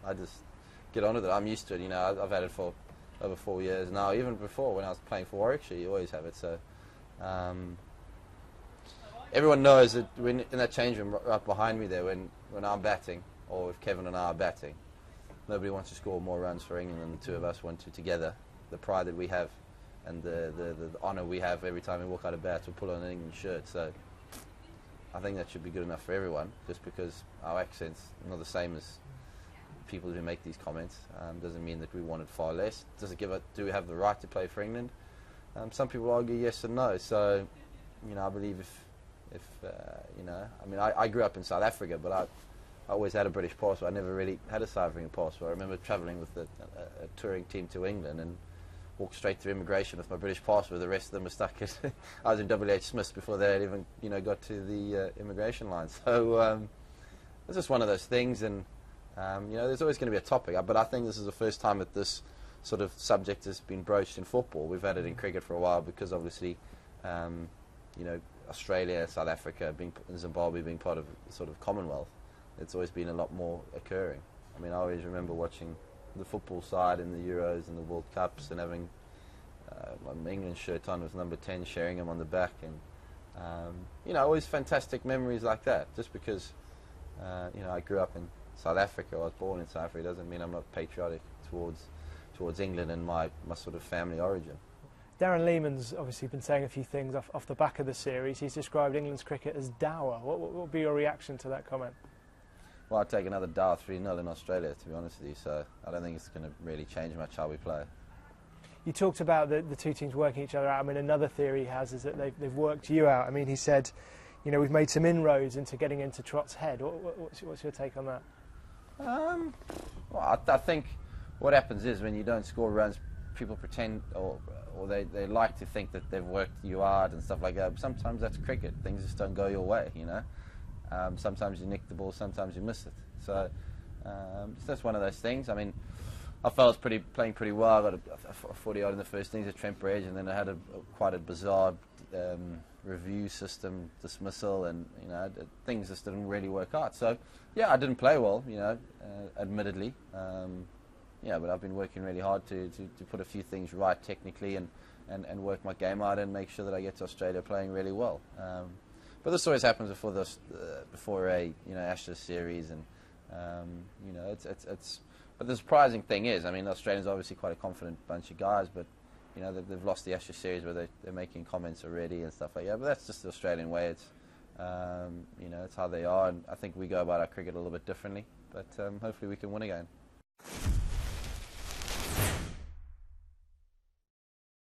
I just get on with it. I'm used to it. You know, I've had it for over 4 years now. Even before, when I was playing for Warwickshire, you always have it. So everyone knows that when in that change room right behind me there, when I'm batting, or if Kevin and I are batting, nobody wants to score more runs for England than the two of us want to together. The pride that we have and the honour we have every time we walk out of bat, we pull on an England shirt. So I think that should be good enough for everyone, just because our accents are not the same as people who make these comments. Doesn't mean that we wanted far less. Do we have the right to play for England? Some people argue yes and no. So, you know, I believe if you know, I mean, I grew up in South Africa, but I always had a British passport. I never really had a South African passport. I remember travelling with a touring team to England and walked straight through immigration with my British passport. The rest of them were stuck at I was in WH Smith's before they had even, you know, got to the immigration line. So it's just one of those things, and you know, there's always going to be a topic. But I think this is the first time that this sort of subject has been broached in football. We've had it in cricket for a while because obviously, you know, Australia, South Africa, and Zimbabwe being part of sort of Commonwealth, it's always been a lot more occurring. I mean, I always remember watching the football side in the Euros and the World Cups and having my England shirt on with number 10, sharing him on the back, and you know, always fantastic memories like that. Just because you know, I grew up in South Africa, I was born in South Africa, doesn't mean I'm not patriotic towards England and my sort of family origin. Darren Lehmann's obviously been saying a few things off the back of the series. He's described England's cricket as dour. What would be your reaction to that comment? Well, I'd take another dour 3-0 in Australia, to be honest with you, so I don't think it's going to really change much how we play. You talked about the two teams working each other out. I mean, another theory he has is that they've worked you out. I mean, he said, you know, we've made some inroads into getting into Trott's head. What's your take on that? Well, I think what happens is when you don't score runs, people pretend or they like to think that they've worked you hard and stuff like that. But sometimes that's cricket. Things just don't go your way, you know. Sometimes you nick the ball, sometimes you miss it. So it's just one of those things. I mean, I felt I was playing pretty well. I got a 40 odd in the first innings at Trent Bridge, and then I had quite a bizarre review system dismissal, and you know, things just didn't really work out. So yeah, I didn't play well, you know, admittedly. Yeah, but I've been working really hard to put a few things right technically and work my game out and make sure that I get to Australia playing really well. But this always happens before a, you know, Ashes series, and you know, it's. But the surprising thing is, I mean, the Australians are obviously quite a confident bunch of guys, but you know, they've lost the Ashes series where they're making comments already and stuff like that. But that's just the Australian way. It's you know, it's how they are, and I think we go about our cricket a little bit differently. But hopefully we can win again.